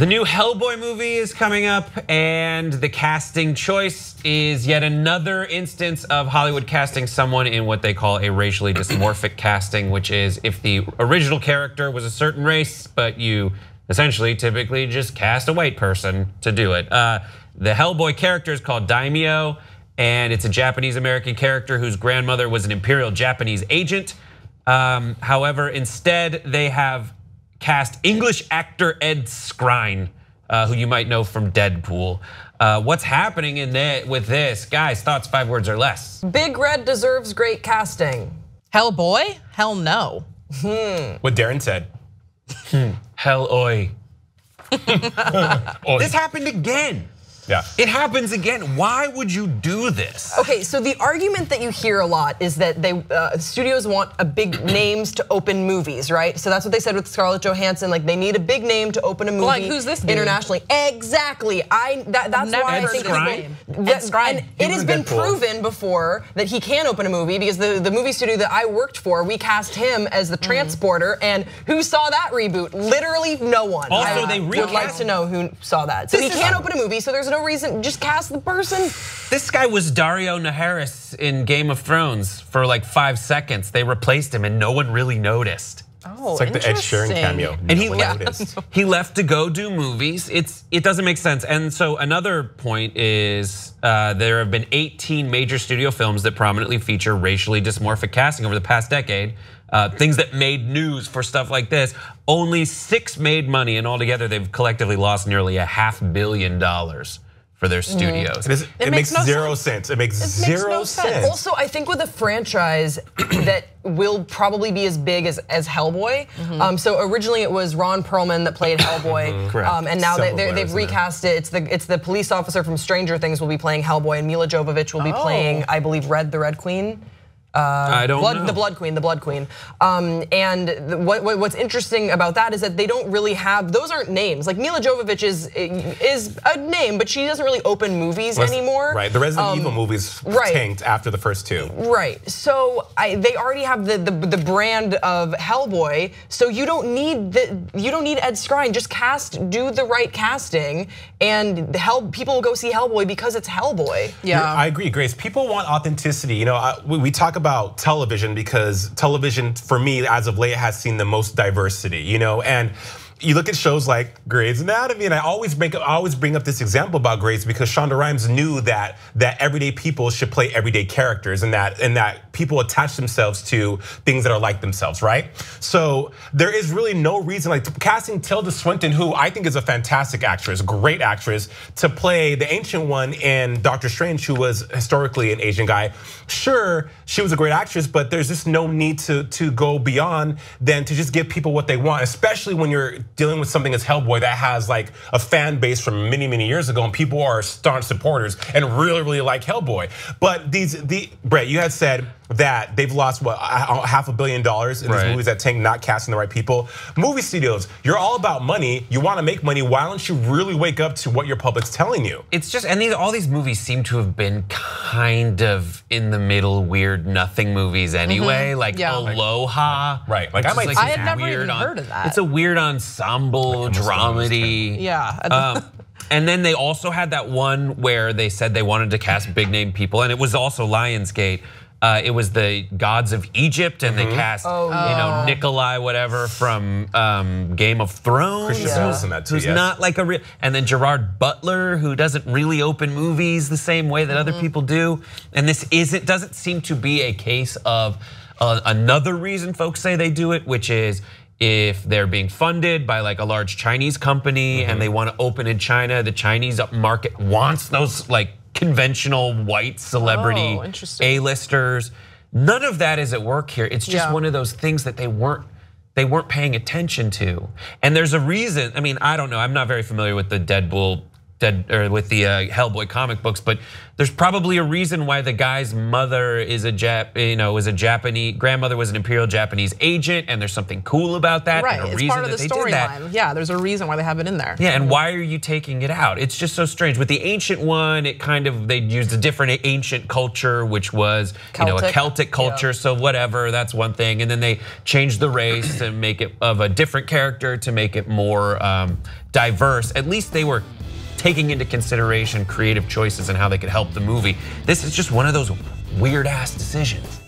The new Hellboy movie is coming up, and the casting choice is yet another instance of Hollywood casting someone in what they call a racially dysmorphic casting, which is if the original character was a certain race, but you essentially typically just cast a white person to do it. The Hellboy character is called Daimyo, and it's a Japanese American character whose grandmother was an Imperial Japanese agent. However, instead they have cast English actor Ed Skrein, who you might know from Deadpool. What's happening with this? Guys, thoughts, 5 words or less. Big Red deserves great casting. Hellboy? Hell no. What Daron said. Hell oi. This happened again. Yeah. It happens again. Why would you do this? Okay, so the argument that you hear a lot is that studios want a big names to open movies, right? So that's what they said with Scarlett Johansson. Like they need a big name to open a movie. Like who's this dude? Internationally? Exactly. That's why I think and it has been proven before that he can open a movie because the movie studio that I worked for, we cast him as the transporter, and who saw that reboot? Literally no one. Also, I would like to know who saw that. So he can't open a movie, so there's no reason, just cast the person. This guy was Dario Naharis in Game of Thrones for like 5 seconds. They replaced him and no one really noticed. Oh, it's like the Ed Sheeran cameo. And he left to go do movies. It doesn't make sense. And so another point is there have been 18 major studio films that prominently feature racially dysmorphic casting over the past decade. Things that made news for stuff like this. Only 6 made money, and altogether they've collectively lost nearly $500 million for their studios. It makes zero sense. It makes zero sense. Also, I think with a franchise that will probably be as big as Hellboy. So originally it was Ron Perlman that played Hellboy, and now they've recast it. It's the police officer from Stranger Things will be playing Hellboy, and Mila Jovovich will be playing, I believe, the Red Queen. I don't know. The Blood Queen. And what's interesting about that is that they don't really have, those aren't names. Like Mila Jovovich is a name, but she doesn't really open movies anymore. Right, the Resident Evil movies tanked after the first 2. Right, so they already have the brand of Hellboy, so you don't need Ed Skrein. Just do the right casting, and people will go see Hellboy because it's Hellboy. Yeah, I agree, Grace. People want authenticity. You know, we talk about television because television, for me, as of late, has seen the most diversity. You know, and you look at shows like Grey's Anatomy, and I always bring up this example about Grey's because Shonda Rhimes knew that everyday people should play everyday characters, and that people attach themselves to things that are like themselves, right? So there is really no reason, like casting Tilda Swinton, who I think is a fantastic actress, great actress, to play the Ancient One in Doctor Strange, who was historically an Asian guy. Sure, she was a great actress, but there's just no need to go beyond than to just give people what they want, especially when you're dealing with something as Hellboy that has like a fan base from many years ago, and people are staunch supporters and really like Hellboy. But Brett, you had said that they've lost what, $500 million in these movies that tank, not casting the right people. Movie studios, you're all about money. You want to make money. Why don't you really wake up to what your public's telling you? It's just, and all these movies seem to have been kind of in the middle, weird, nothing movies anyway. Like Aloha, right? Like I had never even heard of that. It's a weird ensemble dramedy. Yeah. And then they also had that one where they said they wanted to cast big name people, and it was also Lionsgate. It was the Gods of Egypt, and they cast, Nikolai whatever from Game of Thrones. Christian Bale's in that too, who's not like a real, and then Gerard Butler, who doesn't really open movies the same way that other people do. And this doesn't seem to be a case of another reason folks say they do it, which is if they're being funded by like a large Chinese company and they want to open in China, the Chinese market wants those like conventional white celebrity A-listers. None of that is at work here. It's just one of those things that they weren't paying attention to. And there's a reason. I mean, I don't know. I'm not very familiar with the Deadpool Hellboy comic books, but there's probably a reason why the guy's mother is a Japanese grandmother was an Imperial Japanese agent, and there's something cool about that. Right, and a it's reason part of that the they did that. storyline. Yeah, there's a reason why they have it in there. Yeah, and why are you taking it out? It's just so strange. With the ancient one, they used a different ancient culture, which was a Celtic culture. So whatever, that's one thing. And then they changed the race to make it of a different character to make it more diverse. At least they were taking into consideration creative choices and how they could help the movie. This is just one of those weird ass decisions.